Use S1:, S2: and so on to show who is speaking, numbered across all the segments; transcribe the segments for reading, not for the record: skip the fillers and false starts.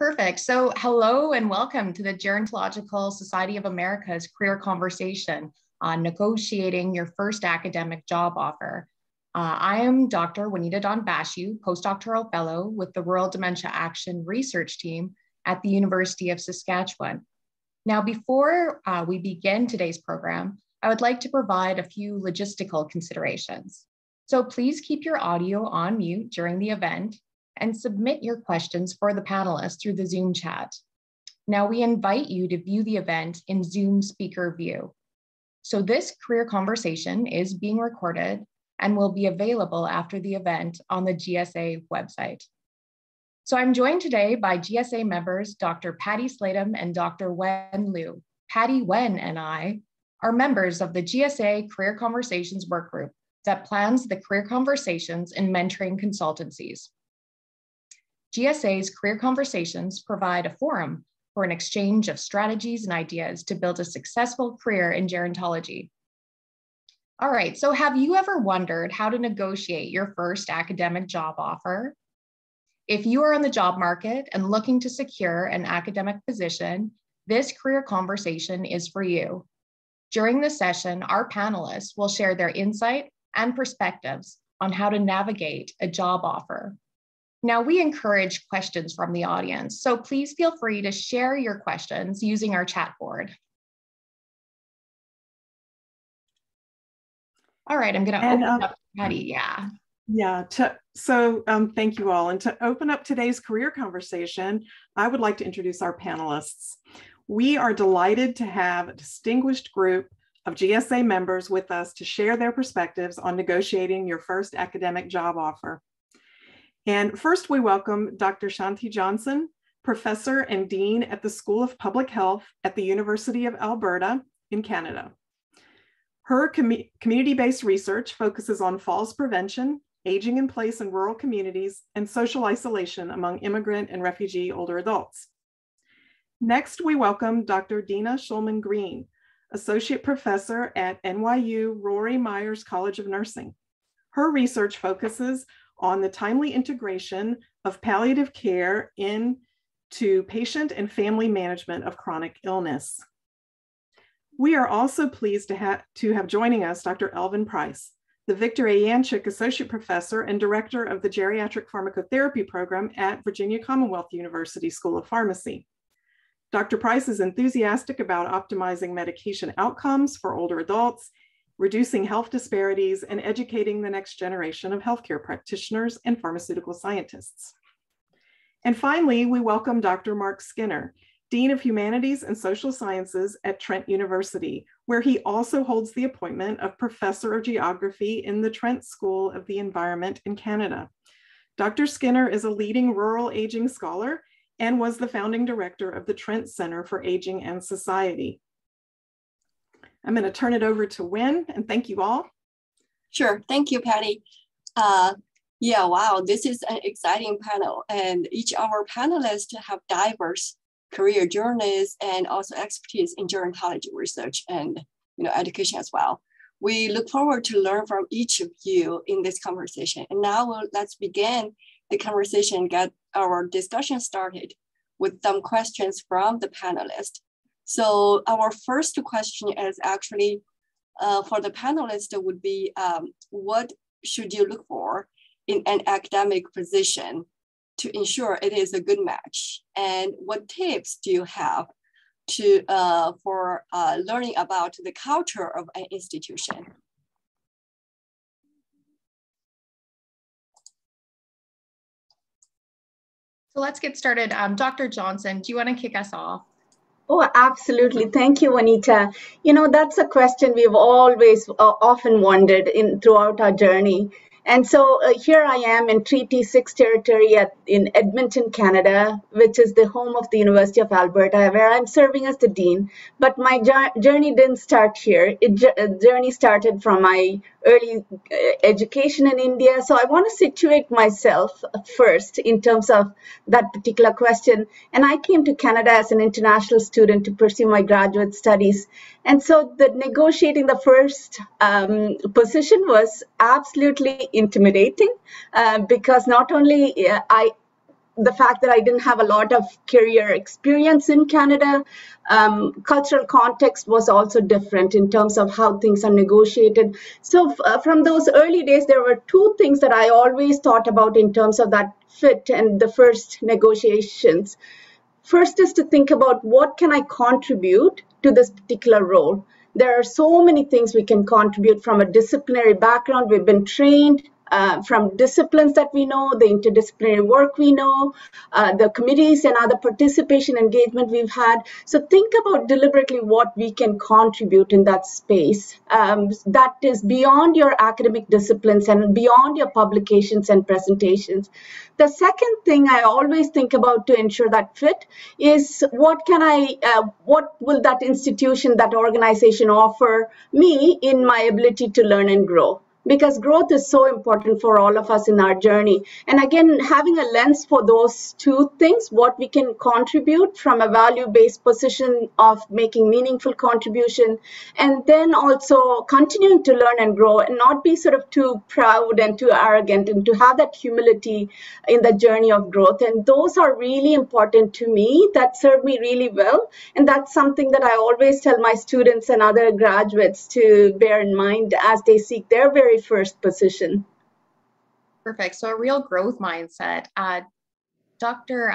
S1: Perfect. So hello and welcome to the Gerontological Society of America's career conversation on negotiating your first academic job offer. I am Dr. Juanita Donbashu, postdoctoral fellow with the Rural Dementia Action Research Team at the University of Saskatchewan. Now, before we begin today's program, I would like to provide a few logistical considerations. So please keep your audio on mute during the event and submit your questions for the panelists through the Zoom chat. Now, we invite you to view the event in Zoom speaker view. So this career conversation is being recorded and will be available after the event on the GSA website. So I'm joined today by GSA members, Dr. Patty Slatum and Dr. Wen Liu. Patty, Wen, and I are members of the GSA Career Conversations Workgroup that plans the career conversations in mentoring consultancies. GSA's Career Conversations provide a forum for an exchange of strategies and ideas to build a successful career in gerontology. All right, so have you ever wondered how to negotiate your first academic job offer? If you are on the job market and looking to secure an academic position, this career conversation is for you. During this session, our panelists will share their insight and perspectives on how to navigate a job offer. Now, we encourage questions from the audience, so please feel free to share your questions using our chat board. All right, I'm going to open up to Patty.
S2: Thank you all. And to open up today's career conversation, I would like to introduce our panelists. We are delighted to have a distinguished group of GSA members with us to share their perspectives on negotiating your first academic job offer. And first, we welcome Dr. Shanti Johnson, professor and dean at the School of Public Health at the University of Alberta in Canada. Her community-based research focuses on falls prevention, aging in place in rural communities, and social isolation among immigrant and refugee older adults. Next, we welcome Dr. Dina Schulman-Green, associate professor at NYU Rory Myers College of Nursing. Her research focuses on the timely integration of palliative care into patient and family management of chronic illness. We are also pleased to have joining us Dr. Elvin Price, the Victor A. Yanchik Associate Professor and Director of the Geriatric Pharmacotherapy Program at Virginia Commonwealth University School of Pharmacy. Dr. Price is enthusiastic about optimizing medication outcomes for older adults, reducing health disparities, and educating the next generation of healthcare practitioners and pharmaceutical scientists. And finally, we welcome Dr. Mark Skinner, Dean of Humanities and Social Sciences at Trent University, where he also holds the appointment of Professor of Geography in the Trent School of the Environment in Canada. Dr. Skinner is a leading rural aging scholar and was the founding director of the Trent Center for Aging and Society. I'm going to turn it over to Wen, and thank you all.
S3: Sure, thank you, Patty. Wow, this is an exciting panel, and each of our panelists have diverse career journeys and also expertise in gerontology research and education as well. We look forward to learn from each of you in this conversation. And now let's begin the conversation, get our discussion started with some questions from the panelists. So our first question is actually for the panelists would be, what should you look for in an academic position to ensure it is a good match? And what tips do you have for learning about the culture of an institution?
S1: So let's get started. Dr. Johnson, do you want to kick us off?
S4: Oh, absolutely. Thank you, Juanita. That's a question we've always often wondered throughout our journey. And so here I am in Treaty 6 territory in Edmonton, Canada, which is the home of the University of Alberta, where I'm serving as the dean. But my journey didn't start here. Journey started from my early education in India. So I want to situate myself first in terms of that particular question. And I came to Canada as an international student to pursue my graduate studies. And so the negotiating the first position was absolutely intimidating because not only the fact that I didn't have a lot of career experience in Canada. Cultural context was also different in terms of how things are negotiated. So from those early days, there were two things that I always thought about in terms of that fit and the first negotiations. First is to think about what can I contribute to this particular role. There are so many things we can contribute from a disciplinary background. We've been trained from disciplines that we know, the interdisciplinary work we know, the committees and other participation engagement we've had. So think about deliberately what we can contribute in that space that is beyond your academic disciplines and beyond your publications and presentations. The second thing I always think about to ensure that fit is what will that institution, that organization offer me in my ability to learn and grow? Because growth is so important for all of us in our journey. And again, having a lens for those two things, what we can contribute from a value-based position of making meaningful contribution, and then also continuing to learn and grow and not be sort of too proud and too arrogant, and to have that humility in the journey of growth. And those are really important to me. That served me really well. And that's something that I always tell my students and other graduates to bear in mind as they seek their very first position.
S1: Perfect. So a real growth mindset. Dr.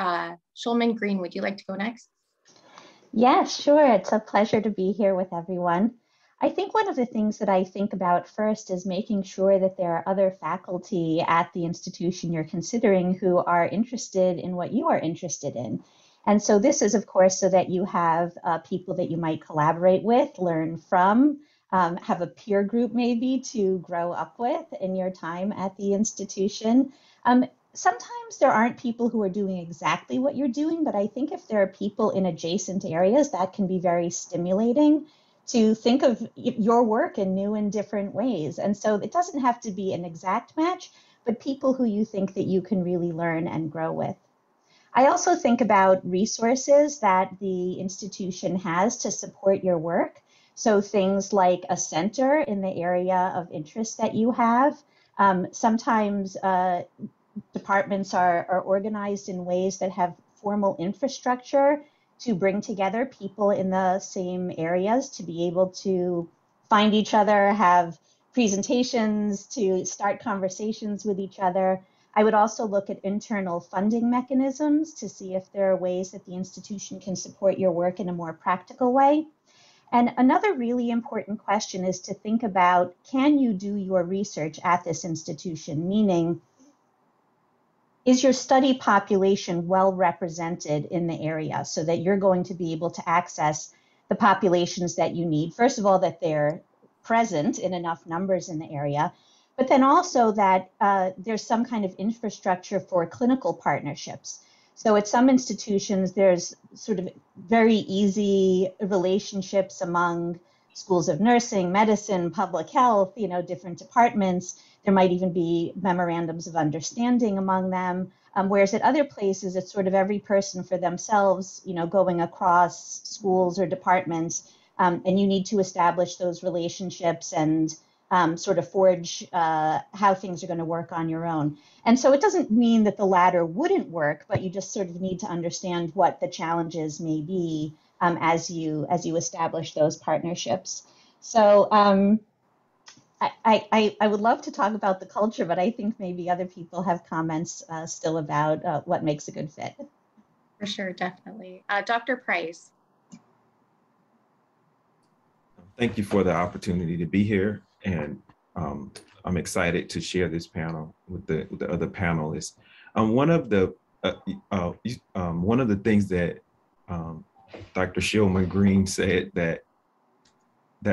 S1: Schulman Green, would you like to go next?
S5: Yes, sure. It's a pleasure to be here with everyone. I think one of the things that I think about first is making sure that there are other faculty at the institution you're considering who are interested in what you are interested in. And so this is, of course, so that you have people that you might collaborate with, learn from, have a peer group maybe to grow up with in your time at the institution. Sometimes there aren't people who are doing exactly what you're doing, but I think if there are people in adjacent areas, that can be very stimulating to think of your work in new and different ways. And so it doesn't have to be an exact match, but people who you think that you can really learn and grow with. I also think about resources that the institution has to support your work. So things like a center in the area of interest that you have. Sometimes departments are organized in ways that have formal infrastructure to bring together people in the same areas to be able to find each other, have presentations, to start conversations with each other. I would also look at internal funding mechanisms to see if there are ways that the institution can support your work in a more practical way. And another really important question is to think about, can you do your research at this institution? Meaning, is your study population well represented in the area so that you're going to be able to access the populations that you need? First of all, that they're present in enough numbers in the area, but then also that there's some kind of infrastructure for clinical partnerships. So at some institutions, there's sort of very easy relationships among schools of nursing, medicine, public health, different departments. There might even be memorandums of understanding among them. Whereas at other places, it's sort of every person for themselves, going across schools or departments. And you need to establish those relationships and sort of forge how things are going to work on your own. And so it doesn't mean that the latter wouldn't work, but you just sort of need to understand what the challenges may be as you establish those partnerships. So I would love to talk about the culture, but I think maybe other people have comments still about what makes a good fit.
S1: For sure, definitely. Dr. Price.
S6: Thank you for the opportunity to be here, and I'm excited to share this panel with the other panelists. One of the things that Dr. Shulman Green said that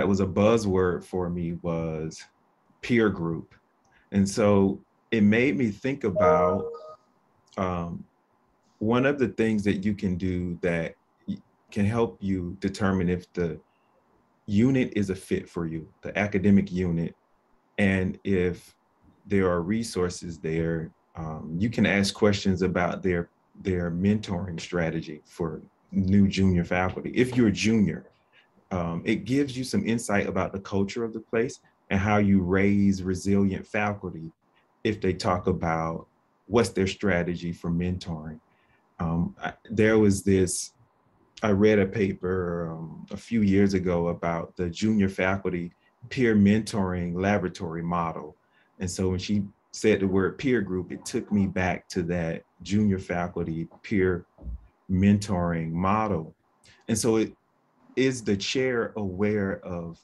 S6: was a buzzword for me was peer group, and so it made me think about one of the things that you can do that can help you determine if the unit is a fit for you, the academic unit. And if there are resources there, you can ask questions about their mentoring strategy for new junior faculty. If you're a junior, it gives you some insight about the culture of the place and how you raise resilient faculty if they talk about what's their strategy for mentoring. There was this, I read a paper a few years ago about the junior faculty peer mentoring laboratory model. And so when she said the word peer group, it took me back to that junior faculty peer mentoring model. And so is the chair aware of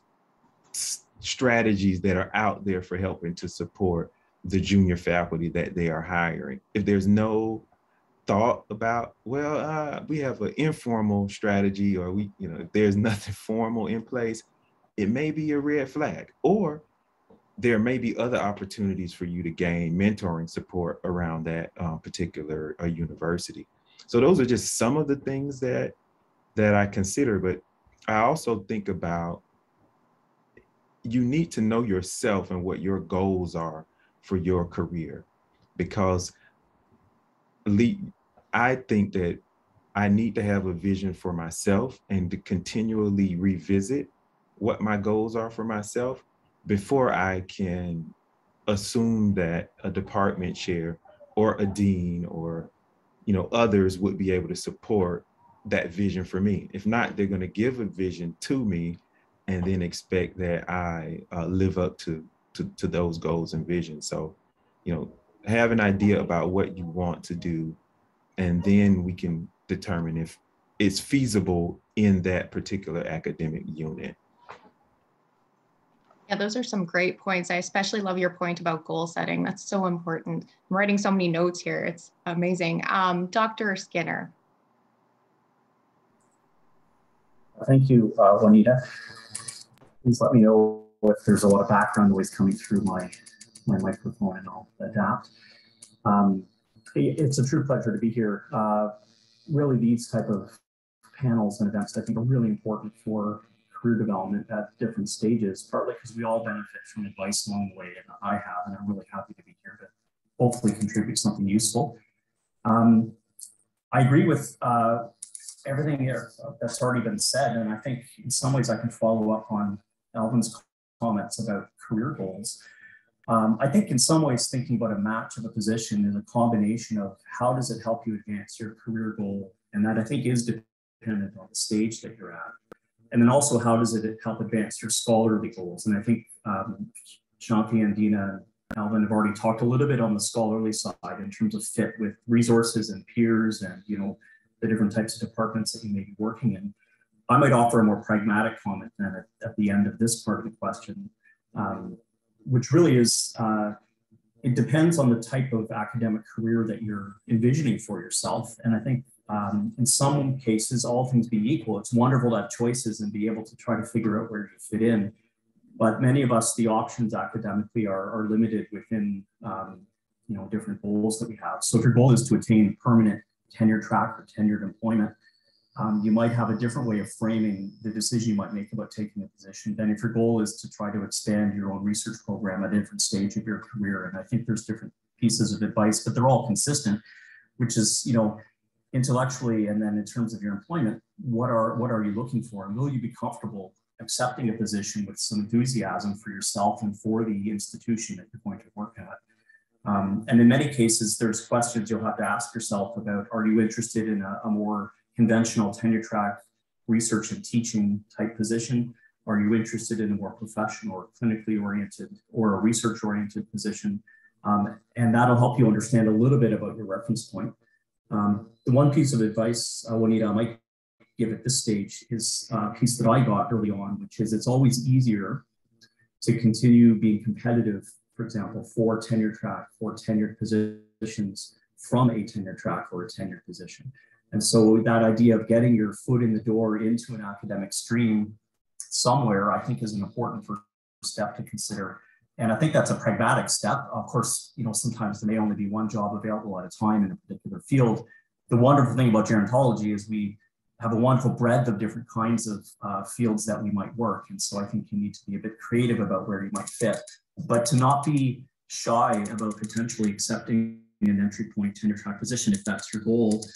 S6: strategies that are out there for helping to support the junior faculty that they are hiring? If there's no thought about, well, we have an informal strategy, or if there's nothing formal in place, it may be a red flag. Or there may be other opportunities for you to gain mentoring support around that particular university. So those are just some of the things that I consider. But I also think about, you need to know yourself and what your goals are for your career, because I think that I need to have a vision for myself and to continually revisit what my goals are for myself before I can assume that a department chair or a dean or others would be able to support that vision for me. If not, they're going to give a vision to me and then expect that I live up to those goals and visions. So, have an idea about what you want to do, and then we can determine if it's feasible in that particular academic unit.
S1: Yeah, those are some great points. I especially love your point about goal setting. That's so important. I'm writing so many notes here. It's amazing. Dr. Skinner.
S7: Thank you, Juanita. Please let me know if there's a lot of background noise coming through my microphone, and I'll adapt. It's a true pleasure to be here. Really, these type of panels and events, I think, are really important for career development at different stages, partly because we all benefit from advice along the way, and I have, and I'm really happy to be here to hopefully contribute something useful. I agree with everything that's already been said, and I think in some ways I can follow up on Alvin's comments about career goals. I think in some ways thinking about a match of a position is a combination of how does it help you advance your career goal, and that I think is dependent on the stage that you're at. And then also, how does it help advance your scholarly goals? And I think Shanti and Dina and Alvin have already talked a little bit on the scholarly side in terms of fit with resources and peers and the different types of departments that you may be working in. I might offer a more pragmatic comment then at the end of this part of the question, which really is, it depends on the type of academic career that you're envisioning for yourself. And I think in some cases, all things being equal, it's wonderful to have choices and be able to try to figure out where you fit in. But many of us, the options academically are limited within different goals that we have. So if your goal is to attain permanent tenure track or tenured employment, you might have a different way of framing the decision you might make about taking a position than if your goal is to try to expand your own research program at a different stage of your career. And I think there's different pieces of advice, but they're all consistent, which is, intellectually, and then in terms of your employment, what are you looking for? And will you be comfortable accepting a position with some enthusiasm for yourself and for the institution that you're going to work at? And in many cases, there's questions you'll have to ask yourself about, are you interested in a more conventional tenure track research and teaching type position? Are you interested in a more professional or clinically oriented or a research oriented position? And that'll help you understand a little bit about your reference point. The one piece of advice, Juanita, I might give at this stage is a piece that I got early on, which is it's always easier to continue being competitive, for example, for tenure track, for tenured positions from a tenure track or a tenured position. And so that idea of getting your foot in the door into an academic stream somewhere, I think is an important first step to consider. And I think that's a pragmatic step. Of course, sometimes there may only be one job available at a time in a particular field. The wonderful thing about gerontology is we have a wonderful breadth of different kinds of fields that we might work. And so I think you need to be a bit creative about where you might fit, but to not be shy about potentially accepting an entry point tenure track position if that's your goal,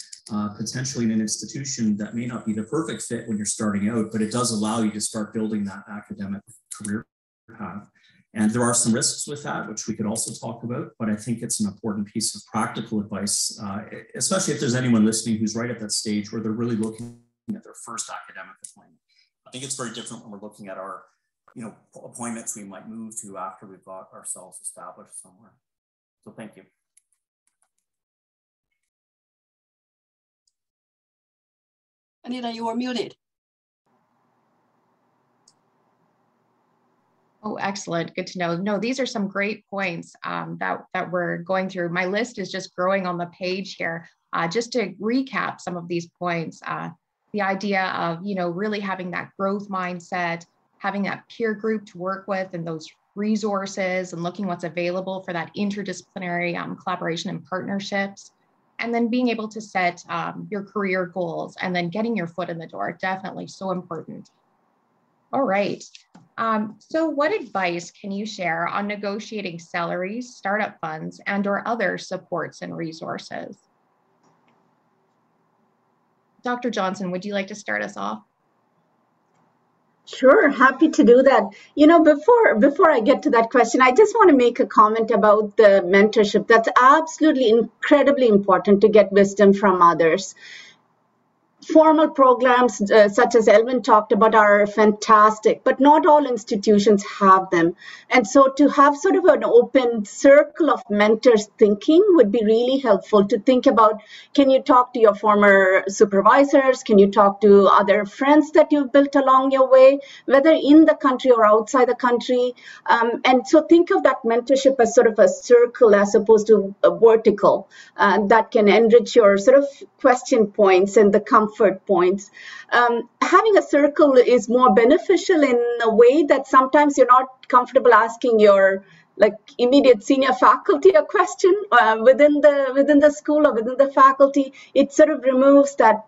S7: potentially in an institution that may not be the perfect fit when you're starting out, but it does allow you to start building that academic career path. And there are some risks with that, which we could also talk about, but I think it's an important piece of practical advice, especially if there's anyone listening who's right at that stage where they're really looking at their first academic appointment. I think it's very different when we're looking at our, appointments we might move to after we've got ourselves established somewhere. So thank you.
S3: Anita, you were muted.
S1: Oh, excellent. Good to know. No, these are some great points that we're going through. My list is just growing on the page here. Just to recap some of these points, the idea of, really having that growth mindset, having that peer group to work with and those resources and looking what's available for that interdisciplinary collaboration and partnerships, and then being able to set your career goals and then getting your foot in the door. Definitely so important. All right. So what advice can you share on negotiating salaries, startup funds, and/or other supports and resources? Dr. Johnson, would you like to start us off?
S4: Sure, happy to do that. Before I get to that question, I just want to make a comment about the mentorship. That's absolutely incredibly important to get wisdom from others. Formal programs such as Elvin talked about are fantastic, but not all institutions have them. And so to have sort of an open circle of mentors thinking would be really helpful to think about, can you talk to your former supervisors? Can you talk to other friends that you've built along your way, whether in the country or outside the country? And so think of that mentorship as sort of a circle as opposed to a vertical that can enrich your sort of question points and the comfort points. Having a circle is more beneficial in a way that sometimes you're not comfortable asking your immediate senior faculty a question within the school or within the faculty. It sort of removes that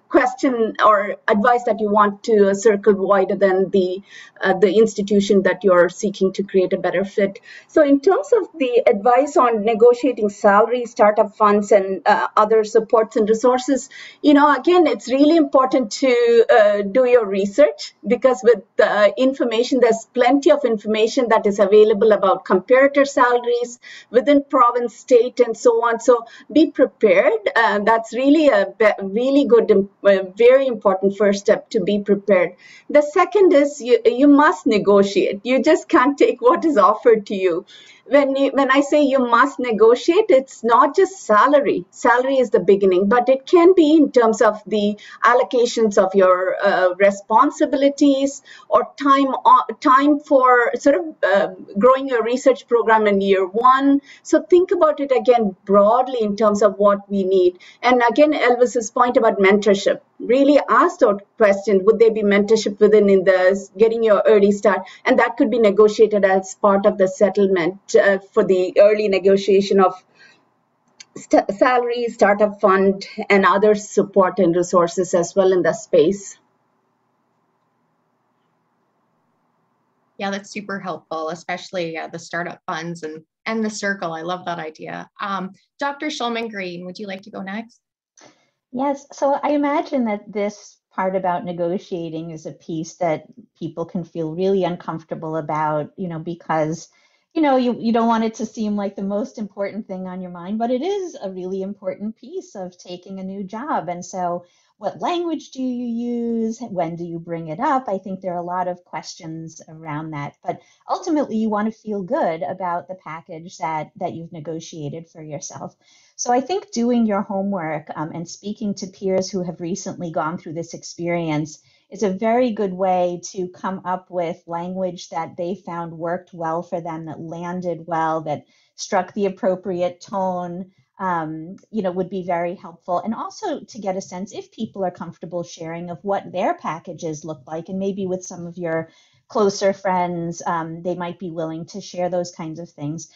S4: question or advice that you want to circle wider than the institution that you're seeking to create a better fit. So in terms of the advice on negotiating salary, startup funds, and other supports and resources, again, it's really important to do your research, because with information, there's plenty of information that is available about comparator salaries within province, state, and so on. So be prepared. That's really a really good, very important first step, to be prepared. The second is you must negotiate. You just can't take what is offered to you. When I say you must negotiate, it's not just salary. Salary is the beginning, but it can be in terms of the allocations of your responsibilities or time for sort of growing your research program in year one. So think about it again broadly in terms of what we need. And again, Elvis's point about mentorship. Really ask that question, would there be mentorship within in the getting your early start? And that could be negotiated as part of the settlement for the early negotiation of salary, startup fund, and other support and resources as well in the space.
S1: Yeah, that's super helpful, especially the startup funds and the circle. I love that idea. Dr. Shulman Green, would you like to go next?
S5: Yes, so I imagine that this part about negotiating is a piece that people can feel really uncomfortable about, because, you don't want it to seem like the most important thing on your mind, but it is a really important piece of taking a new job. And so what language do you use? When do you bring it up? I think there are a lot of questions around that, but ultimately you want to feel good about the package that you've negotiated for yourself. So I think doing your homework and speaking to peers who have recently gone through this experience is a very good way to come up with language that they found worked well for them, that landed well, that struck the appropriate tone, would be very helpful. And also to get a sense, if people are comfortable sharing, of what their packages look like, and maybe with some of your closer friends, they might be willing to share those kinds of things.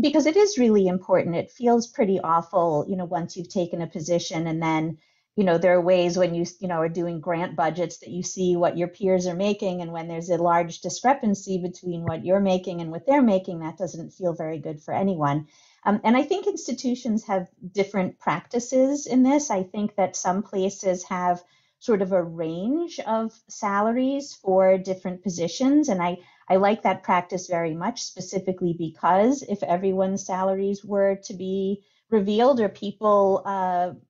S5: Because it is really important. It feels pretty awful, once you've taken a position, and then, there are ways when you are doing grant budgets that you see what your peers are making, and when there's a large discrepancy between what you're making and what they're making, that doesn't feel very good for anyone. And I think institutions have different practices in this. I think that some places have sort of a range of salaries for different positions. And I I like that practice very much, specifically because if everyone's salaries were to be revealed or people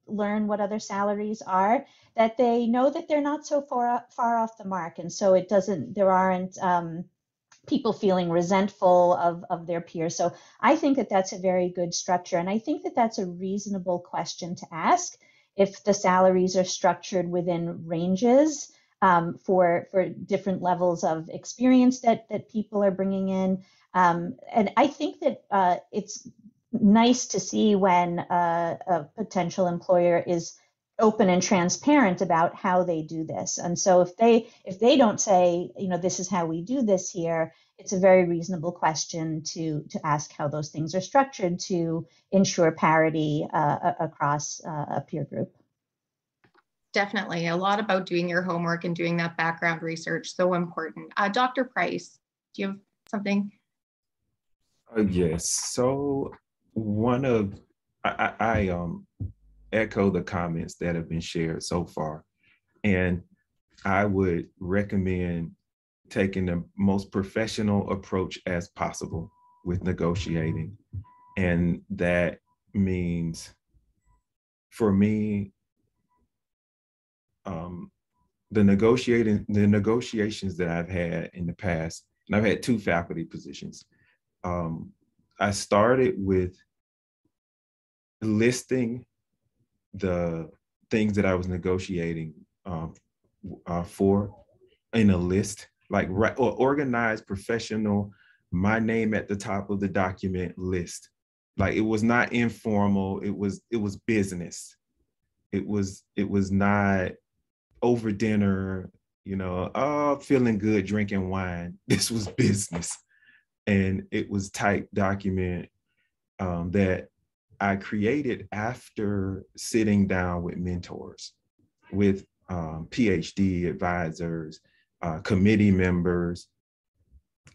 S5: learn what other salaries are, that they know that they're not so far off the mark. And so there aren't people feeling resentful of their peers. So I think that that's a very good structure. And I think that that's a reasonable question to ask if the salaries are structured within ranges for different levels of experience that people are bringing in. And I think that it's nice to see when a potential employer is open and transparent about how they do this. And so if they don't say, this is how we do this here, it's a very reasonable question to ask how those things are structured to ensure parity across a peer group.
S1: Definitely. A lot about doing your homework and doing that background research. So important. Dr. Price, do you have something?
S6: Yes. So I echo the comments that have been shared so far. And I would recommend taking the most professional approach as possible with negotiating. And that means, for me, the negotiations that I've had in the past, and I've had 2 faculty positions. I started with listing the things that I was negotiating for in a list, like or organized, professional, my name at the top of the document list. Like, it was not informal. It was business. It was not over dinner, feeling good, drinking wine. This was business. And it was type document that I created after sitting down with mentors, with PhD advisors, committee members.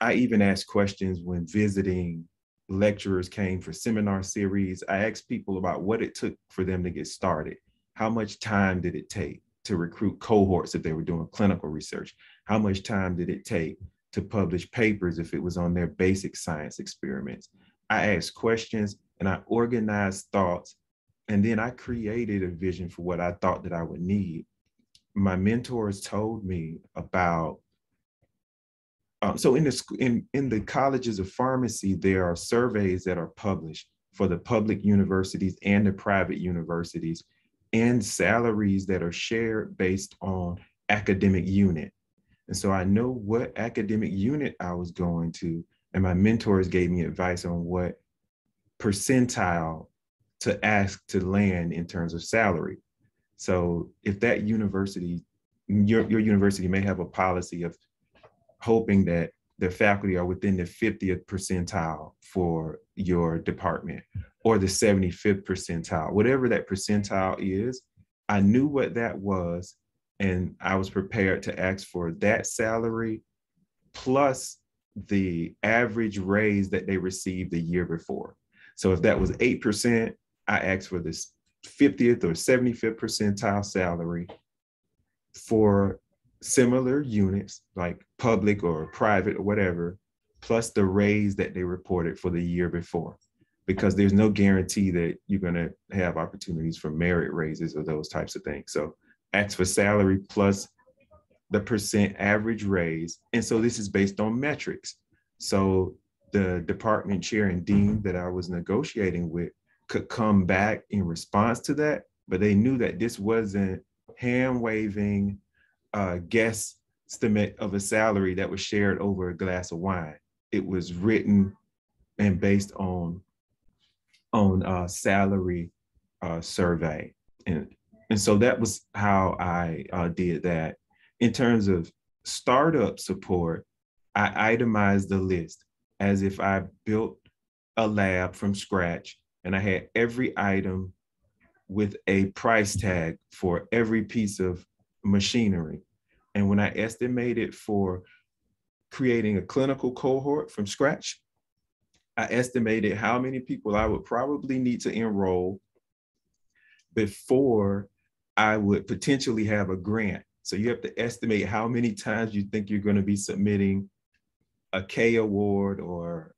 S6: I even asked questions when visiting lecturers came for seminar series. I asked people about what it took for them to get started. How much time did it take to recruit cohorts if they were doing clinical research? How much time did it take to publish papers if it was on their basic science experiments? I asked questions and I organized thoughts, and then I created a vision for what I thought that I would need. My mentors told me about, so in the colleges of pharmacy, there are surveys that are published for the public universities and the private universities, and salaries that are shared based on academic unit. And so I know what academic unit I was going to, and my mentors gave me advice on what percentile to ask to land in terms of salary. So if that university, your university may have a policy of hoping that the faculty are within the 50th percentile for your department, or the 75th percentile, whatever that percentile is, I knew what that was, and I was prepared to ask for that salary plus the average raise that they received the year before. So if that was 8%, I asked for this 50th or 75th percentile salary for similar units, like public or private or whatever, plus the raise that they reported for the year before, because there's no guarantee that you're going to have opportunities for merit raises or those types of things. So ask for salary plus the percent average raise. And so this is based on metrics. So the department chair and dean that I was negotiating with could come back in response to that, but they knew that this wasn't hand-waving guesstimate of a salary that was shared over a glass of wine. It was written and based on salary survey. And so that was how I did that. In terms of startup support, I itemized the list as if I built a lab from scratch, and I had every item with a price tag for every piece of machinery. And when I estimated for creating a clinical cohort from scratch, I estimated how many people I would probably need to enroll before I would potentially have a grant. So you have to estimate how many times you think you're going to be submitting a K award or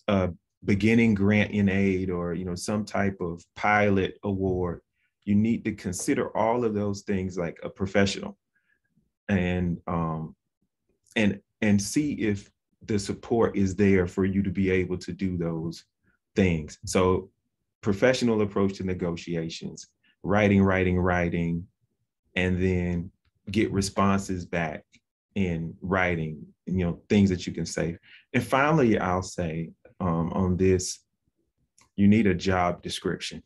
S6: a beginning grant in aid, or some type of pilot award, you need to consider all of those things like a professional, and see if the support is there for you to be able to do those things. So professional approach to negotiations, writing, and then get responses back in writing, things that you can say. And finally, I'll say on this, you need a job description.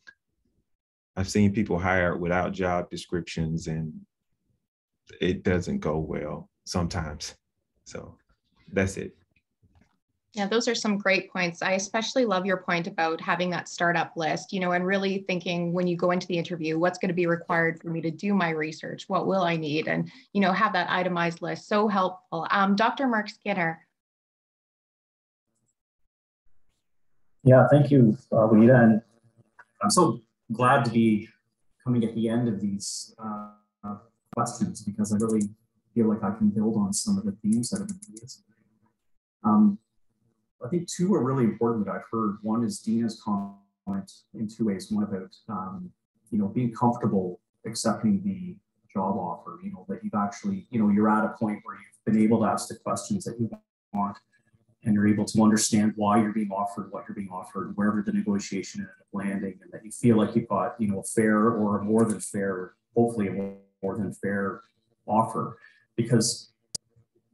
S6: I've seen people hired without job descriptions, and it doesn't go well sometimes. So that's it.
S1: Yeah, those are some great points. I especially love your point about having that startup list, and really thinking when you go into the interview, what's going to be required for me to do my research? What will I need? And, have that itemized list. So helpful. Dr. Mark Skinner.
S7: Yeah, thank you, Juanita. And I'm so glad to be coming at the end of these questions, because I really feel like I can build on some of the themes that have been raised. I think two are really important that I've heard. One is Dina's comment in two ways. One about, being comfortable accepting the job offer, that you've actually, you're at a point where you've been able to ask the questions that you want, and you're able to understand why you're being offered what you're being offered, wherever the negotiation ended up landing, and that you feel like you've got, a fair or a more than fair, hopefully a more than fair offer. Because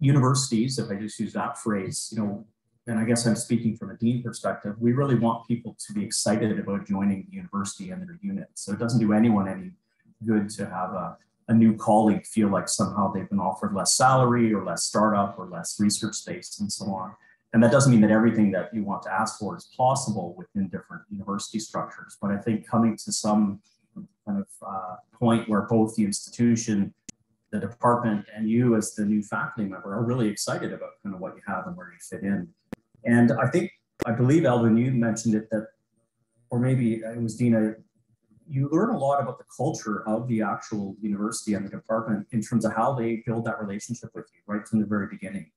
S7: universities, if I just use that phrase, and I guess I'm speaking from a dean perspective, we really want people to be excited about joining the university and their unit. So it doesn't do anyone any good to have a new colleague feel like somehow they've been offered less salary or less startup or less research space and so on. And that doesn't mean that everything that you want to ask for is possible within different university structures. But I think coming to some kind of point where both the institution, the department, and you as the new faculty member are really excited about kind of what you have and where you fit in. And I believe, Elvin, you mentioned it, that, or maybe it was Dina, you learn a lot about the culture of the actual university and the department in terms of how they build that relationship with you right from the very beginning.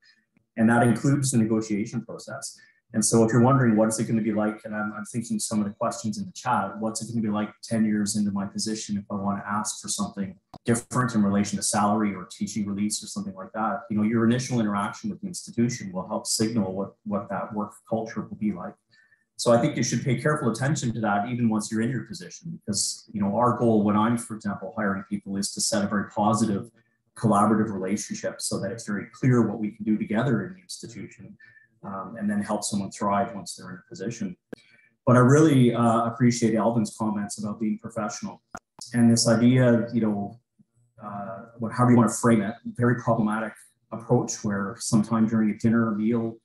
S7: And that includes the negotiation process. And so if you're wondering, what is it going to be like, and I'm thinking some of the questions in the chat, what's it going to be like 10 years into my position if I want to ask for something different in relation to salary or teaching release or something like that? Your initial interaction with the institution will help signal what that work culture will be like. So I think you should pay careful attention to that even once you're in your position, because our goal when I'm, for example, hiring people is to set a very positive, collaborative relationship so that it's very clear what we can do together in the institution. And then help someone thrive once they're in a position. But I really appreciate Alvin's comments about being professional. And this idea, however you want to frame it, very problematic approach where sometime during a dinner or meal,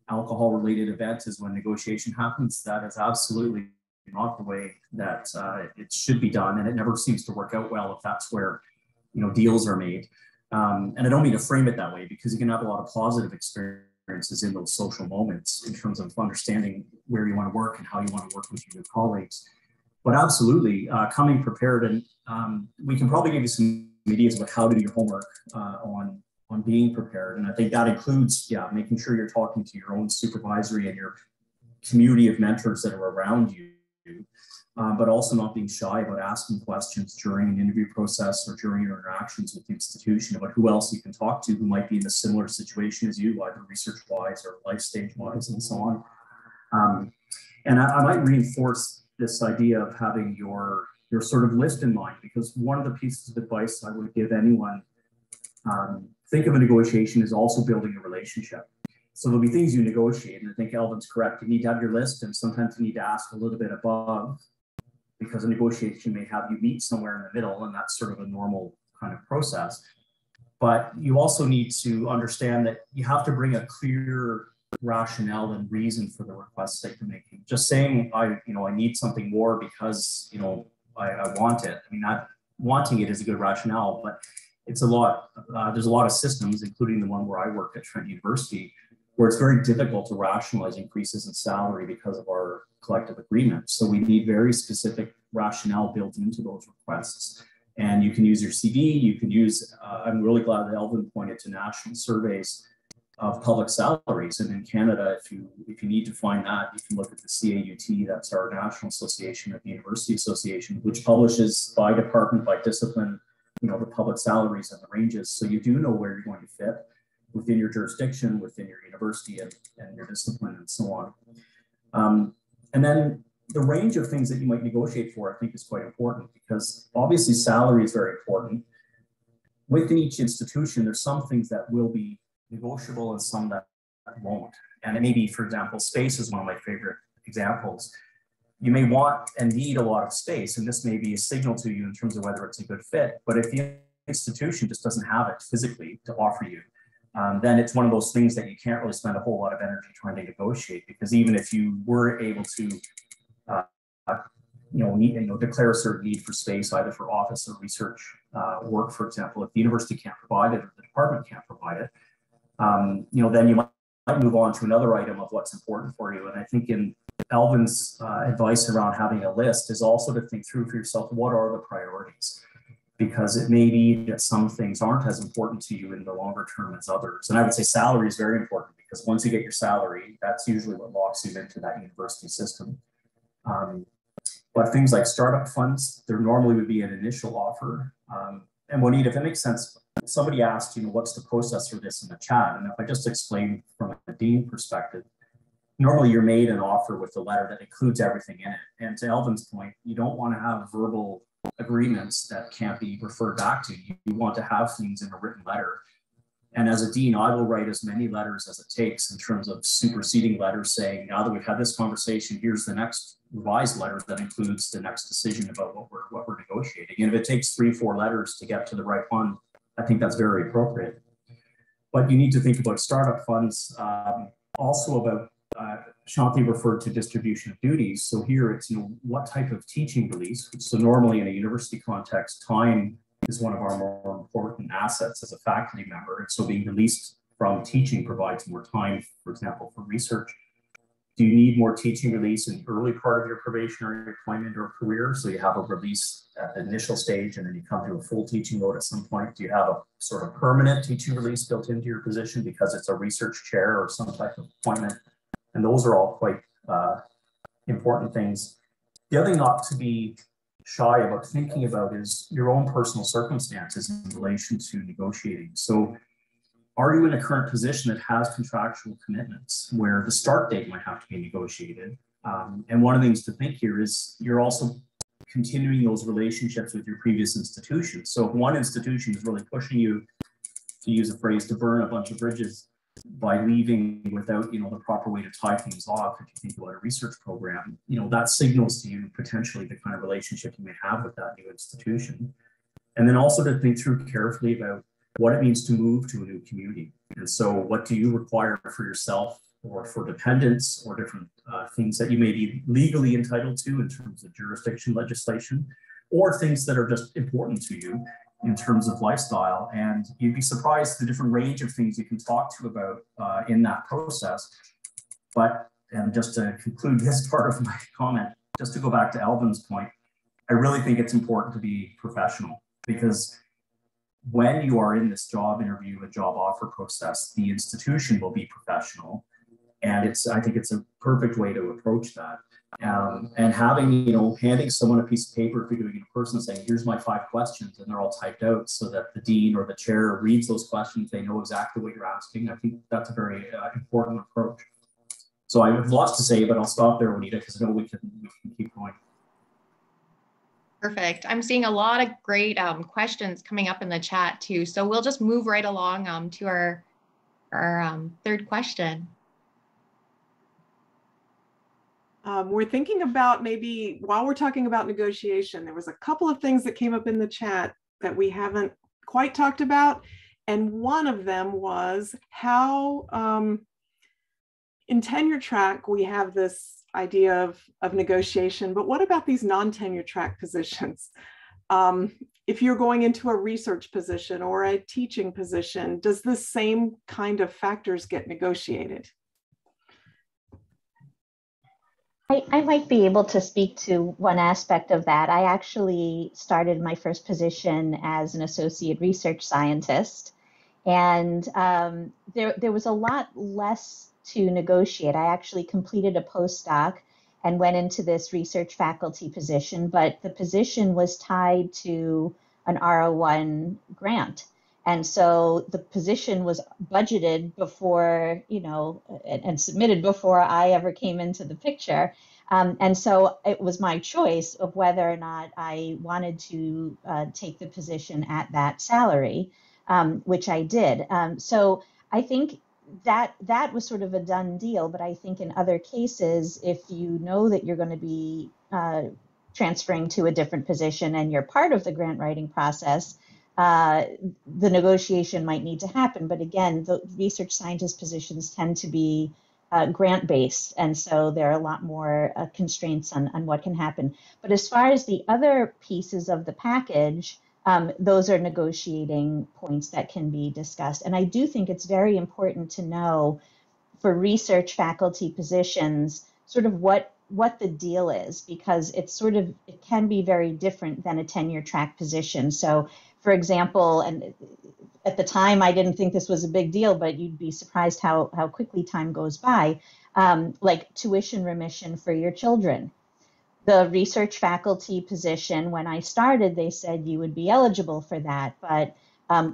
S7: alcohol-related event is when negotiation happens. That is absolutely not the way that it should be done. And it never seems to work out well if that's where, deals are made. And I don't mean to frame it that way, because you can have a lot of positive experiences in those social moments in terms of understanding where you want to work and how you want to work with your colleagues. But absolutely, coming prepared, and we can probably give you some ideas about how to do your homework on being prepared. And I think that includes, making sure you're talking to your own supervisory and your community of mentors that are around you, but also not being shy about asking questions during an interview process or during your interactions with the institution about who else you can talk to who might be in a similar situation as you, either research-wise or life stage-wise and so on. And I might reinforce this idea of having your sort of list in mind, because one of the pieces of advice I would give anyone, think of a negotiation as also building a relationship. So there'll be things you negotiate, and I think Elvin's correct. You need to have your list, and sometimes you need to ask a little bit above, because a negotiation may have you meet somewhere in the middle, and that's sort of a normal kind of process. But you also need to understand that you have to bring a clear rationale and reason for the requests that you're making. Just saying, I need something more because, I want it. I mean, not wanting it is a good rationale, but it's a lot, there's a lot of systems, including the one where I work at Trent University, where it's very difficult to rationalize increases in salary because of our collective agreement. So we need very specific rationale built into those requests. And you can use your CV, you can use, I'm really glad that Elvin pointed to national surveys, of public salaries. And in Canada, if you need to find that, you can look at the CAUT, that's our National Association of University Association, which publishes by department, by discipline, the public salaries and the ranges. So you do know where you're going to fit within your jurisdiction, within your university and your discipline and so on. And then the range of things that you might negotiate for, I think, is quite important, because obviously salary is very important. Within each institution, there's some things that will be negotiable and some that won't. And maybe, for example, space is one of my favorite examples. You may want and need a lot of space, and this may be a signal to you in terms of whether it's a good fit. But if the institution just doesn't have it physically to offer you, then it's one of those things that you can't really spend a whole lot of energy trying to negotiate, because even if you were able to declare a certain need for space, either for office or research work, for example, if the university can't provide it or the department can't provide it, then you might move on to another item of what's important for you. And I think in Alvin's advice around having a list is also to think through for yourself, what are the priorities? Because it may be that some things aren't as important to you in the longer term as others. And I would say salary is very important, because once you get your salary, that's usually what locks you into that university system. But things like startup funds, there normally would be an initial offer. And Juanita, if it makes sense, somebody asked, what's the process for this in the chat? And if I just explain from a dean perspective, normally you're made an offer with a letter that includes everything in it. And to Elvin's point, you don't want to have verbal agreements that can't be referred back to. You want to have things in a written letter. And as a dean, I will write as many letters as it takes in terms of superseding letters saying, now that we've had this conversation, here's the next revised letter that includes the next decision about what we're negotiating. And if it takes 3-4 letters to get to the right one, I think that's very appropriate. But you need to think about startup funds, also about, Shanti referred to distribution of duties. So here it's, what type of teaching release? So normally in a university context, time is one of our more important assets as a faculty member. And so being released from teaching provides more time, for example, for research. Do you need more teaching release in the early part of your probationary employment or career? So you have a release at the initial stage and then you come to a full teaching load at some point. Do you have a sort of permanent teaching release built into your position because it's a research chair or some type of appointment? And those are all quite important things. The other thing not to be shy about thinking about is your own personal circumstances in relation to negotiating. So are you in a current position that has contractual commitments where the start date might have to be negotiated? And one of the things to think here is you're also continuing those relationships with your previous institution. So if one institution is really pushing you, to use a phrase, to burn a bunch of bridges by leaving without, the proper way to tie things off, if you think about a research program, that signals to you potentially the kind of relationship you may have with that new institution. And then also to think through carefully about what it means to move to a new community. And so what do you require for yourself or for dependents or different things that you may be legally entitled to in terms of jurisdiction legislation, or things that are just important to you in terms of lifestyle. And you'd be surprised the different range of things you can talk to about in that process. But, and just to conclude this part of my comment, just to go back to Alvin's point, I really think it's important to be professional, because when you are in this job interview and job offer process, the institution will be professional. And I think it's a perfect way to approach that. And having, handing someone a piece of paper if you're doing it in person, saying, here's my 5 questions, and they're all typed out so that the dean or the chair reads those questions, they know exactly what you're asking. I think that's a very important approach. So I have lots to say, but I'll stop there, Juanita, because I know we can keep going.
S1: Perfect. I'm seeing a lot of great questions coming up in the chat too. So we'll just move right along to our third question.
S2: We're thinking about, maybe while we're talking about negotiation, there was a couple of things that came up in the chat that we haven't quite talked about. And one of them was how in tenure track, we have this idea of negotiation, but what about these non-tenure track positions? If you're going into a research position or a teaching position, does the same kind of factors get negotiated?
S5: I might be able to speak to one aspect of that. I actually started my first position as an associate research scientist. And there was a lot less to negotiate. I actually completed a postdoc and went into this research faculty position, but the position was tied to an R01 grant. And so the position was budgeted before, and submitted before I ever came into the picture. And so it was my choice of whether or not I wanted to take the position at that salary, which I did. So I think that was sort of a done deal. But I think in other cases, if you know that you're going to be transferring to a different position and you're part of the grant writing process, the negotiation might need to happen. But again, the research scientist positions tend to be grant-based, and so there are a lot more constraints on what can happen. But as far as the other pieces of the package, those are negotiating points that can be discussed. And I do think it's very important to know for research faculty positions sort of what the deal is, because it can be very different than a tenure track position. So for example, and at the time I didn't think this was a big deal, but you'd be surprised how quickly time goes by, like tuition remission for your children. The research faculty position, when I started, they said you would be eligible for that, but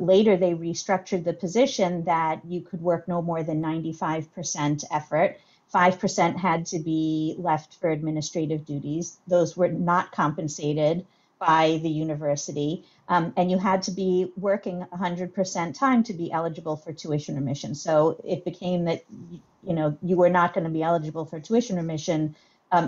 S5: later they restructured the position that you could work no more than 95% effort. 5% had to be left for administrative duties. Those were not compensated by the university. And you had to be working 100% time to be eligible for tuition remission. So it became that, you were not going to be eligible for tuition remission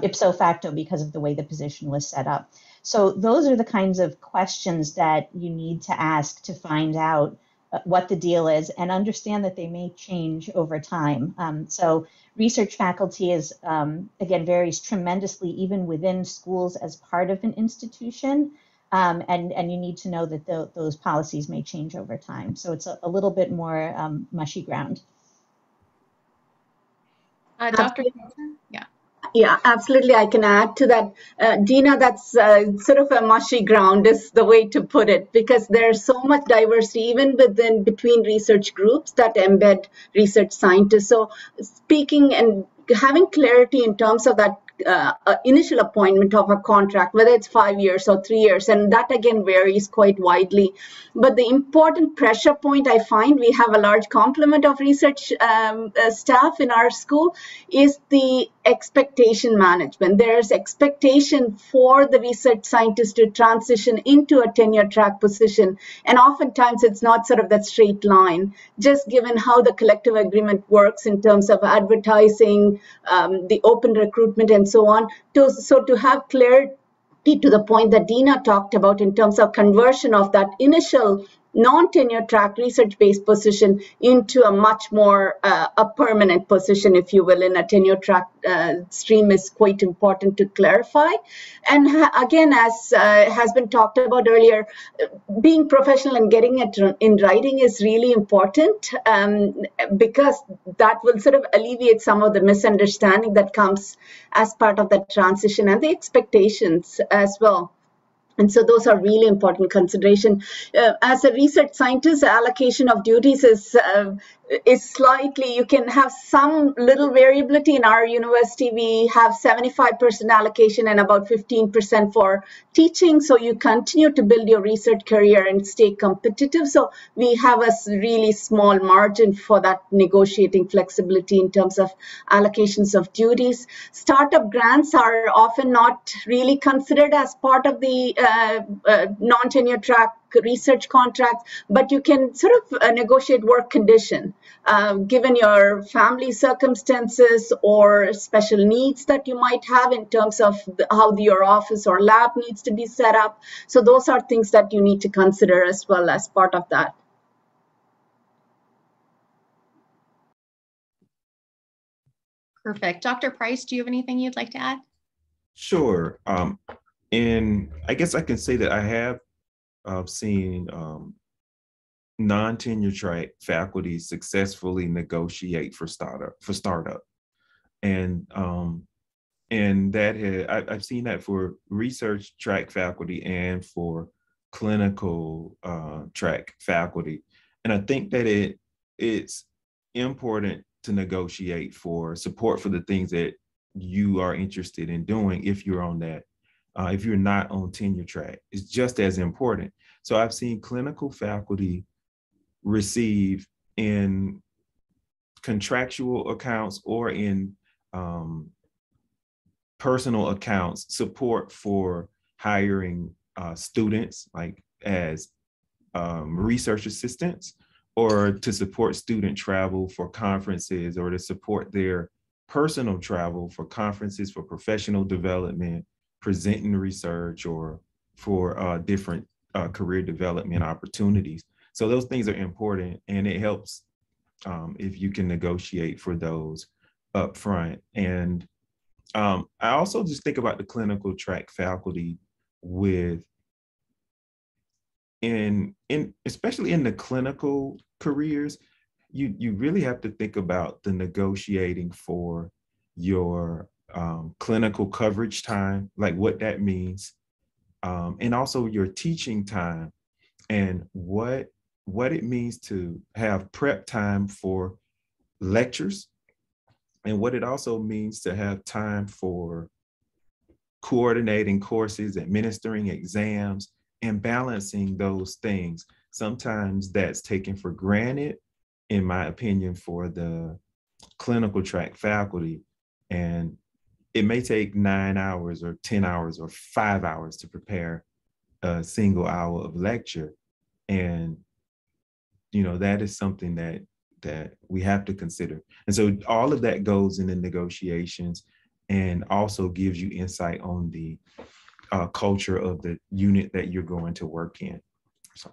S5: ipso facto because of the way the position was set up. So those are the kinds of questions that you need to ask to find out what the deal is, and understand that they may change over time. So research faculty is, again, varies tremendously even within schools as part of an institution. And you need to know that those policies may change over time. So it's a little bit more mushy ground.
S1: Dr. Yeah.
S4: Yeah, absolutely. I can add to that. Dina, that's sort of a mushy ground is the way to put it, because there's so much diversity even between research groups that embed research scientists. So speaking and having clarity in terms of that initial appointment of a contract, whether it's 5 years or 3 years, and that again varies quite widely. But the important pressure point I find, we have a large complement of research staff in our school, is the expectation management. There's expectation for the research scientist to transition into a tenure track position, and oftentimes it's not sort of that straight line, just given how the collective agreement works in terms of advertising, the open recruitment, and so on. So to have clarity to the point that Dina talked about in terms of conversion of that initial non-tenure track research-based position into a much more a permanent position, if you will, in a tenure track stream is quite important to clarify. And again, as has been talked about earlier, being professional and getting it in writing is really important, because that will sort of alleviate some of the misunderstanding that comes as part of that transition, and the expectations as well. And so those are really important consideration. As a research scientist, allocation of duties is slightly, you can have some little variability. In our university, we have 75% allocation and about 15% for teaching. So you continue to build your research career and stay competitive. So we have a really small margin for that negotiating flexibility in terms of allocations of duties. Startup grants are often not really considered as part of the non-tenure track research contracts, but you can sort of negotiate work condition given your family circumstances or special needs that you might have in terms of how your office or lab needs to be set up. So those are things that you need to consider as well as part of that.
S1: Perfect. Dr. Price, do you have anything you'd like to add?
S6: Sure. And I guess I can say that I have seen non-tenure track faculty successfully negotiate for startup, and that I've seen that for research track faculty and for clinical track faculty. And I think that it's important to negotiate for support for the things that you are interested in doing if you're on that. If you're not on tenure track, it's just as important. So I've seen clinical faculty receive in contractual accounts or in personal accounts support for hiring students, like as research assistants, or to support student travel for conferences, or to support their personal travel for conferences, for professional development, presenting research, or for different career development opportunities. So those things are important, and it helps if you can negotiate for those up front. And I also just think about the clinical track faculty with especially in the clinical careers, you really have to think about the negotiating for your clinical coverage time, like what that means, and also your teaching time, and what it means to have prep time for lectures, and what it also means to have time for coordinating courses, administering exams, and balancing those things. Sometimes that's taken for granted, in my opinion, for the clinical track faculty. And it may take 9 hours or 10 hours or 5 hours to prepare a single hour of lecture. And, that is something that we have to consider. And so all of that goes in the negotiations and also gives you insight on the culture of the unit that you're going to work in. So.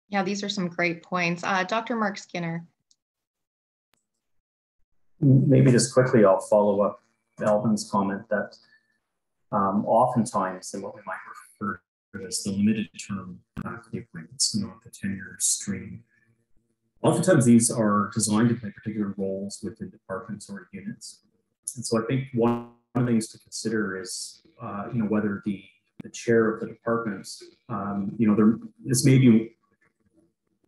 S1: Yeah, these are some great points. Dr. Mark Skinner.
S7: Maybe just quickly, I'll follow up Alvin's comment that oftentimes in what we might refer to as the limited term faculty appointments, the tenure stream, oftentimes these are designed to play particular roles within departments or units. And so I think one of the things to consider is, whether the chair of the department, this may be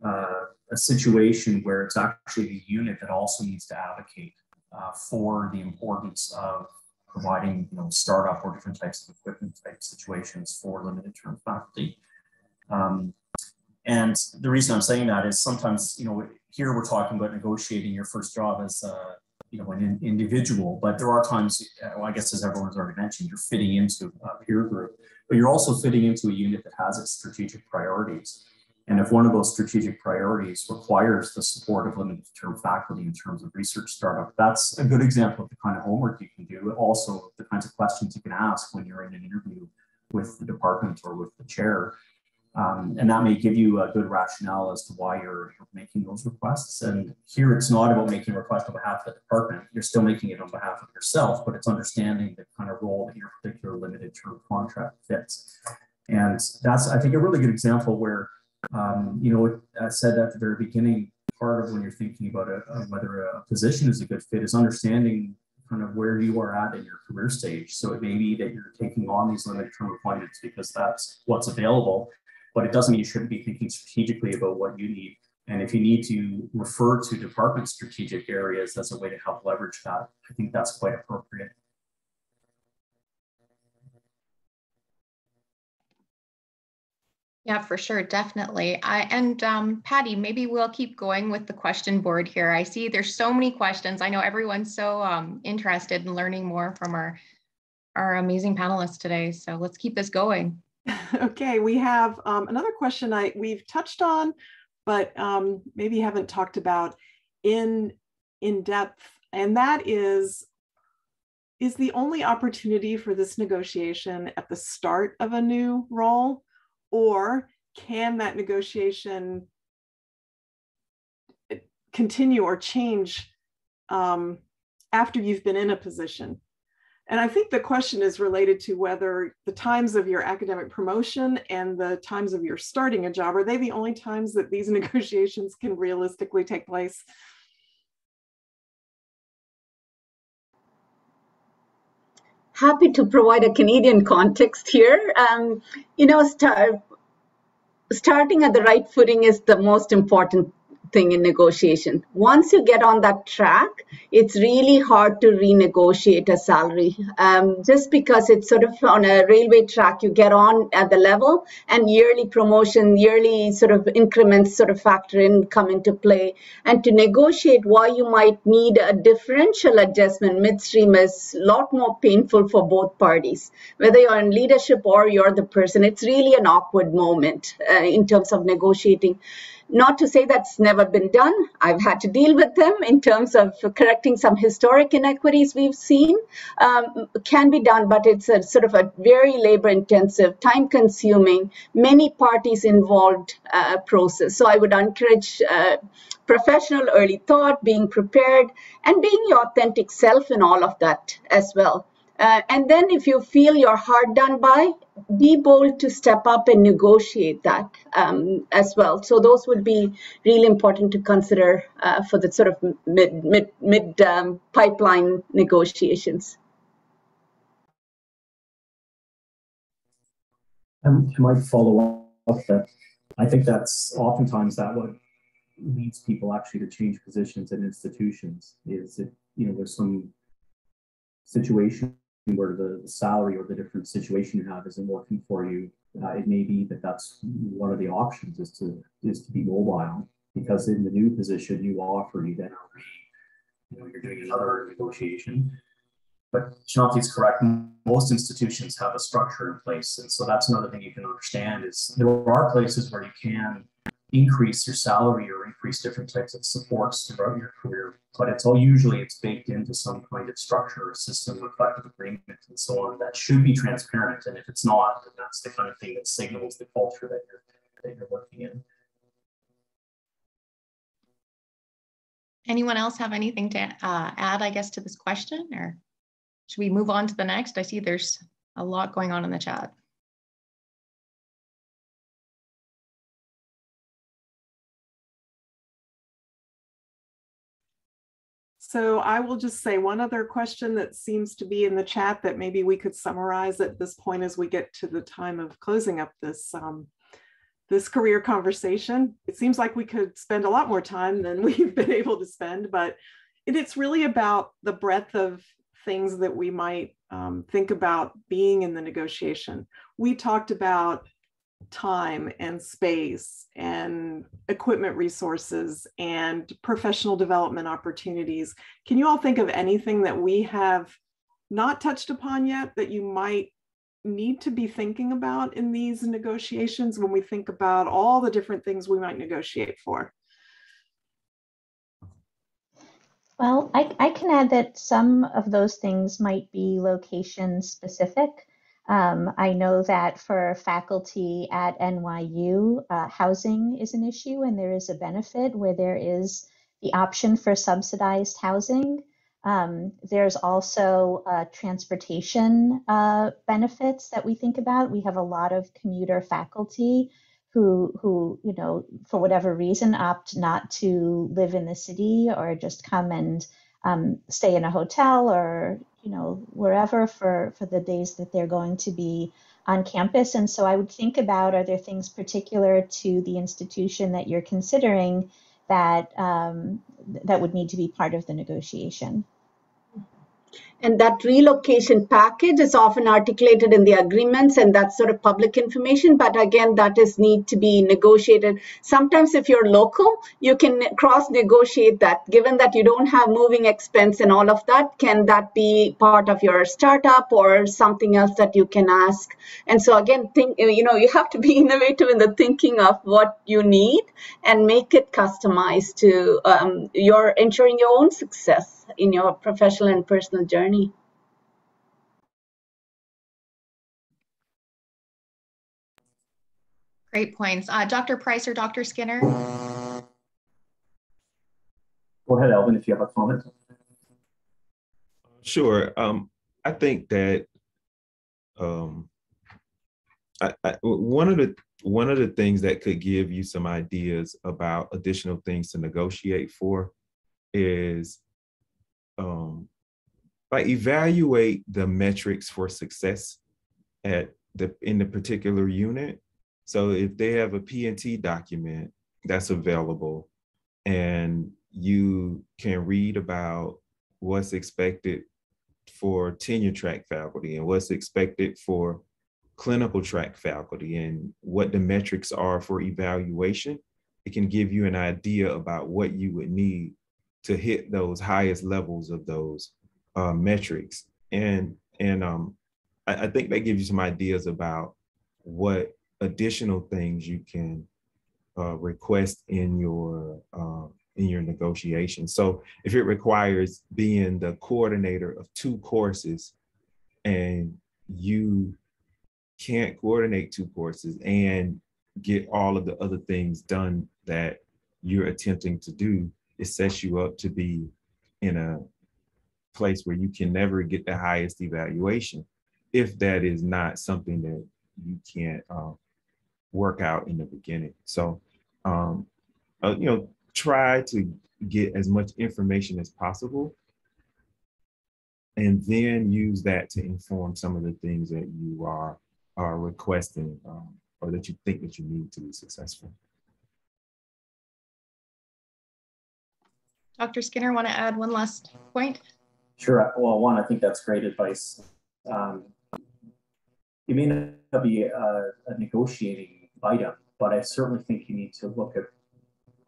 S7: a situation where it's actually the unit that also needs to advocate for the importance of providing, startup or different types of equipment type situations for limited term faculty. And the reason I'm saying that is sometimes, here we're talking about negotiating your first job as an individual, but there are times, I guess as everyone's already mentioned, you're fitting into a peer group, but you're also fitting into a unit that has its strategic priorities. And if one of those strategic priorities requires the support of limited term faculty in terms of research startup, that's a good example of the kind of homework you can do, also the kinds of questions you can ask when you're in an interview with the department or with the chair. And that may give you a good rationale as to why you're making those requests. And here it's not about making a request on behalf of the department. You're still making it on behalf of yourself, but it's understanding the kind of role that your particular limited term contract fits. And that's, I think, a really good example where, I said at the very beginning, part of when you're thinking about whether a position is a good fit is understanding kind of where you are at in your career stage. So it may be that you're taking on these limited term appointments because that's what's available, but it doesn't mean you shouldn't be thinking strategically about what you need. And if you need to refer to department strategic areas as a way to help leverage that, I think that's quite appropriate.
S1: Yeah, for sure, definitely. Patty, maybe we'll keep going with the question board here. I see there's so many questions. I know everyone's so interested in learning more from our amazing panelists today. So let's keep this going.
S2: Okay, we have another question we've touched on, but maybe haven't talked about in depth, and that is the only opportunity for this negotiation at the start of a new role, or can that negotiation continue or change after you've been in a position? And I think the question is related to whether the times of your academic promotion and the times of your starting a job, are they the only times that these negotiations can realistically take place?
S4: Happy to provide a Canadian context here. starting at the right footing is the most important thing in negotiation. Once you get on that track, it's really hard to renegotiate a salary. Just because it's sort of on a railway track, you get on at the level, and yearly promotion, yearly sort of increments sort of factor in, come into play. And to negotiate why you might need a differential adjustment midstream is a lot more painful for both parties. Whether you're in leadership or you're the person, it's really an awkward moment in terms of negotiating. Not to say that's never been done. I've had to deal with them in terms of correcting some historic inequities we've seen. Can be done, but it's a sort of a very labor-intensive, time-consuming, many parties involved process. So I would encourage professional early thought, being prepared, and being your authentic self in all of that as well. And then if you feel you're hard done by, be bold to step up and negotiate that as well. So those would be really important to consider for the sort of mid pipeline negotiations.
S7: I might follow up that I think that's oftentimes that what leads people actually to change positions in institutions is that, you know, there's some situation where the salary or the different situation you have isn't working for you. It may be that that's one of the options is to be mobile, because in the new position you then are you're doing another negotiation. But Shanti's correct. Most institutions have a structure in place, and so that's another thing you can understand is there are places where you can increase your salary or increase different types of supports throughout your career, but it's baked into some kind of structure, a system, of collective agreement, and so on that should be transparent. And if it's not, then that's the kind of thing that signals the culture that you're working in.
S1: Anyone else have anything to add, I guess, to this question, or should we move on to the next? I see there's a lot going on in the chat.
S2: So I will just say one other question that seems to be in the chat that maybe we could summarize at this point as we get to the time of closing up this this career conversation. It seems like we could spend a lot more time than we've been able to spend, but it's really about the breadth of things that we might think about being in the negotiation. We talked about time and space and equipment resources and professional development opportunities. Can you all think of anything that we have not touched upon yet that you might need to be thinking about in these negotiations when we think about all the different things we might negotiate for?
S5: Well, I can add that some of those things might be location specific. I know that for faculty at NYU, housing is an issue, and there is a benefit where there is the option for subsidized housing. There's also transportation benefits that we think about. We have a lot of commuter faculty who, you know, for whatever reason, opt not to live in the city or just come and stay in a hotel or, you know, wherever for the days that they're going to be on campus. And so I would think about, are there things particular to the institution that you're considering that that would need to be part of the negotiation?
S4: And that relocation package is often articulated in the agreements, and that's sort of public information. But again, that is need to be negotiated. Sometimes if you're local, you can cross-negotiate that. Given that you don't have moving expense and all of that, can that be part of your startup or something else that you can ask? And so again, you have to be innovative in the thinking of what you need and make it customized to your ensuring your own success in your professional and personal journey.
S1: Great points. Dr. Price or Dr. Skinner?
S7: Go ahead, Alvin, if you have a comment.
S6: Sure. I think that one of the things that could give you some ideas about additional things to negotiate for is evaluate the metrics for success in the particular unit, So if they have a P&T document that's available and you can read about what's expected for tenure track faculty and what's expected for clinical track faculty and what the metrics are for evaluation, it can give you an idea about what you would need to hit those highest levels of those metrics. And I think that gives you some ideas about what additional things you can request in your negotiation. So if it requires being the coordinator of 2 courses and you can't coordinate 2 courses and get all of the other things done that you're attempting to do, it sets you up to be in a place where you can never get the highest evaluation if that is not something that you can't work out in the beginning. So, try to get as much information as possible and then use that to inform some of the things that you are requesting or that you think that you need to be successful.
S1: Dr. Skinner, want to add one last point?
S7: Sure. Well, one, I think that's great advice. It may not be a negotiating item, but I certainly think you need to look at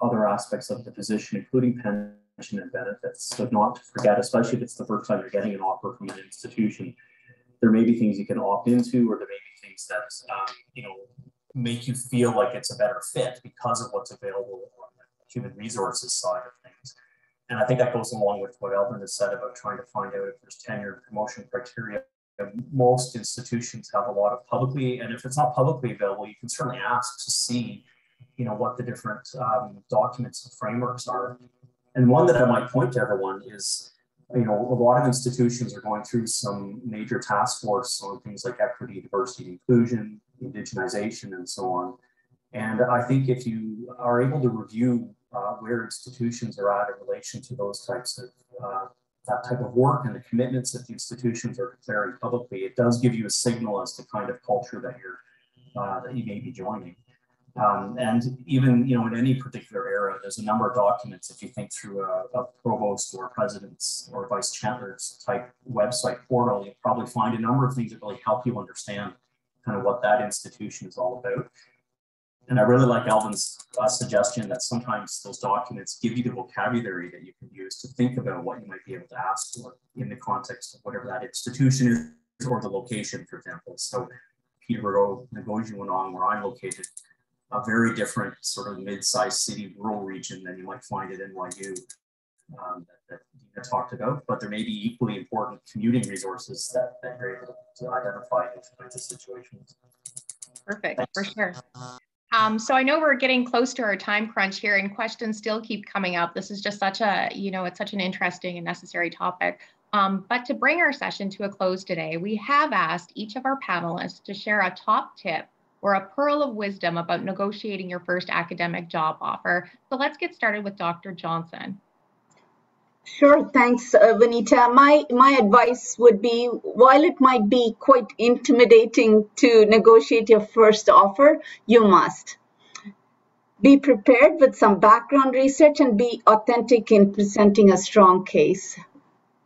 S7: other aspects of the position, including pension and benefits. So not to forget, especially if it's the first time you're getting an offer from an institution, there may be things you can opt into, or there may be things that make you feel like it's a better fit because of what's available on the human resources side of things. And I think that goes along with what Elvin has said about trying to find out if there's tenure and promotion criteria. Most institutions have a lot of publicly, and if it's not publicly available, you can certainly ask to see, what the different documents and frameworks are. And one that I might point to everyone is, a lot of institutions are going through some major task force on things like equity, diversity, inclusion, indigenization, and so on. And I think if you are able to review where institutions are at in relation to those types of that type of work and the commitments that the institutions are declaring publicly, it does give you a signal as to kind of culture that you may be joining. And even in any particular era, there's a number of documents. If you think through a provost or a president's or vice chancellor's type website portal, you'll probably find a number of things that really help you understand kind of what that institution is all about. And I really like Alvin's suggestion that sometimes those documents give you the vocabulary that you can use to think about what you might be able to ask for in the context of whatever that institution is or the location, for example. So Peterborough, Nagojinwinong, where I'm located, a very different sort of mid-sized city rural region than you might find at NYU that Dina talked about, but there may be equally important commuting resources that you're able to identify in these kinds of situations.
S1: Perfect, for sure. So I know we're getting close to our time crunch here and questions still keep coming up. This is just such a, it's such an interesting and necessary topic. But to bring our session to a close today, we have asked each of our panelists to share a top tip or a pearl of wisdom about negotiating your first academic job offer. So let's get started with Dr. Johnson.
S4: Sure, thanks, Vanita. My advice would be, while it might be quite intimidating to negotiate your first offer, you must be prepared with some background research and be authentic in presenting a strong case.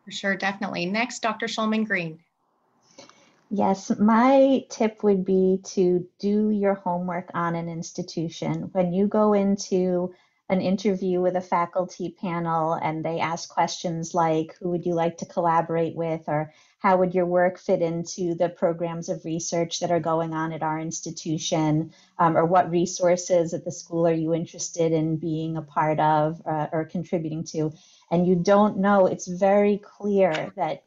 S1: For sure, definitely. Next, Dr. Shulman Green.
S5: Yes, my tip would be to do your homework on an institution. When you go into an interview with a faculty panel and they ask questions like, who would you like to collaborate with, or how would your work fit into the programs of research that are going on at our institution, or what resources at the school are you interested in being a part of or contributing to, and you don't know, it's very clear that,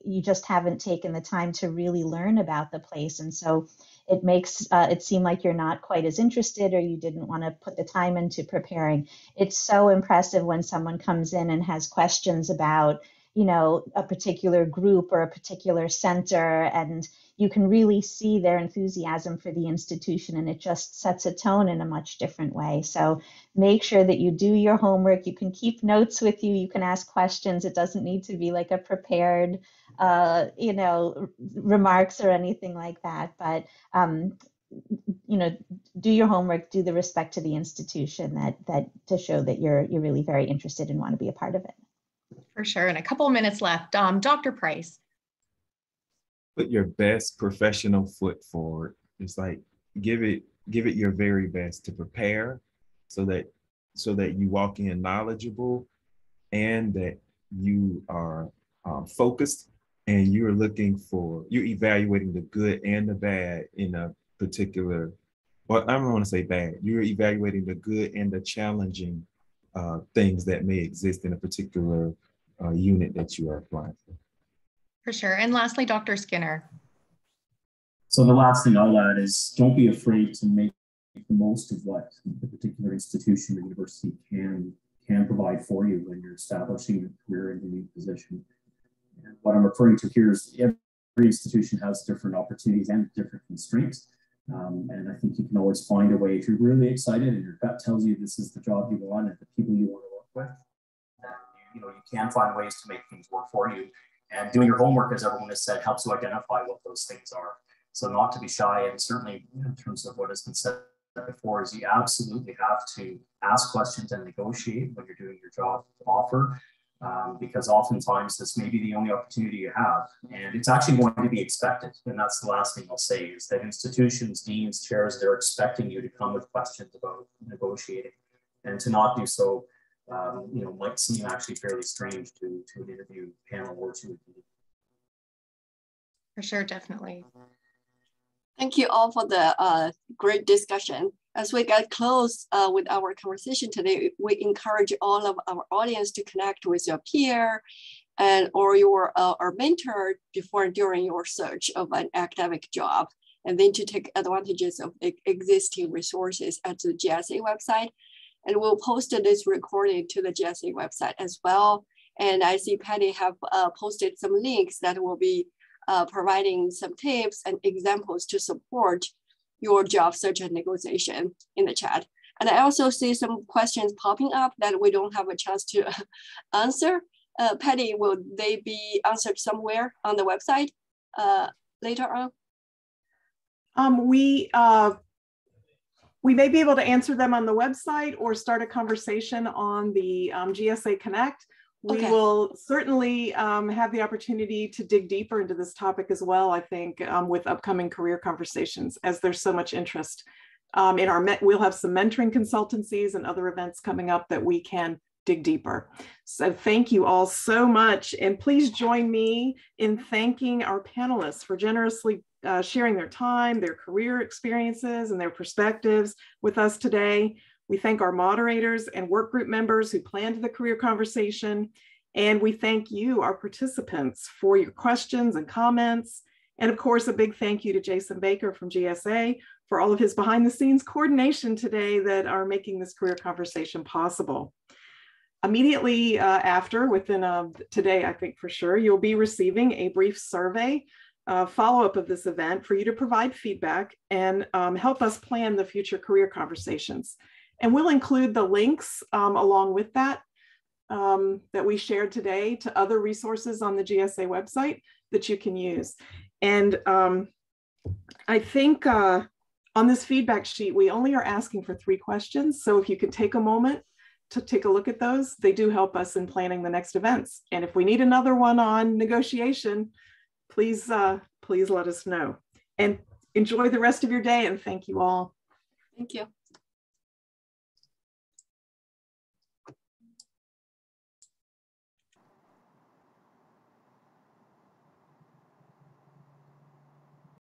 S5: you just haven't taken the time to really learn about the place. And so it makes it seem like you're not quite as interested, or you didn't want to put the time into preparing. It's so impressive when someone comes in and has questions about, a particular group or a particular center, and you can really see their enthusiasm for the institution, and it just sets a tone in a much different way. So make sure that you do your homework. You can keep notes with you. You can ask questions. It doesn't need to be like a prepared, remarks or anything like that. But do your homework, do the respect to the institution that to show that you're really very interested and want to be a part of it.
S1: For sure. And a couple of minutes left. Dr. Price.
S6: Put your best professional foot forward. It's like give it your very best to prepare so that you walk in knowledgeable and that you are focused and you're evaluating the good and the bad in a particular, well, I don't want to say bad. You're evaluating the good and the challenging things that may exist in a particular unit that you are applying for.
S1: For sure. And lastly, Dr. Skinner.
S7: So the last thing I'll add is don't be afraid to make the most of what the particular institution or university can provide for you when you're establishing your career in a new position. And what I'm referring to here is every institution has different opportunities and different constraints. And I think you can always find a way, if you're really excited and your gut tells you this is the job you want and the people you want to work with, you can find ways to make things work for you. And doing your homework, as everyone has said, helps you identify what those things are. So not to be shy, and certainly in terms of what has been said before, is you absolutely have to ask questions and negotiate when you're doing your job offer, because oftentimes this may be the only opportunity you have, and it's actually going to be expected. And that's the last thing I'll say, is that institutions, deans, chairs, they're expecting you to come with questions about negotiating, and to not do so might seem actually fairly strange to an interview panel or to a dean.
S1: For sure, definitely.
S3: Thank you all for the great discussion. As we get close with our conversation today, we encourage all of our audience to connect with your peer or your mentor before and during your search of an academic job, and then to take advantages of existing resources at the GSA website. And we'll post this recording to the GSA website as well. And I see Patty have posted some links that will be providing some tips and examples to support your job search and negotiation in the chat. And I also see some questions popping up that we don't have a chance to answer. Patty, will they be answered somewhere on the website later on?
S2: We may be able to answer them on the website or start a conversation on the GSA Connect. We will certainly have the opportunity to dig deeper into this topic as well, I think, with upcoming career conversations, as there's so much interest. We'll have some mentoring consultancies and other events coming up that we can dig deeper. So thank you all so much. And please join me in thanking our panelists for generously sharing their time, their career experiences, and their perspectives with us today. We thank our moderators and work group members who planned the career conversation. And we thank you, our participants, for your questions and comments. And of course, a big thank you to Jason Baker from GSA for all of his behind the scenes coordination today that are making this career conversation possible. Immediately after, within today, I think for sure, you'll be receiving a brief survey follow-up of this event for you to provide feedback and help us plan the future career conversations. And we'll include the links along with that that we shared today to other resources on the GSA website that you can use. And I think on this feedback sheet, we only are asking for 3 questions. So if you could take a moment to take a look at those, they do help us in planning the next events. And if we need another one on negotiation, please let us know. And enjoy the rest of your day, and thank you all.
S3: Thank you.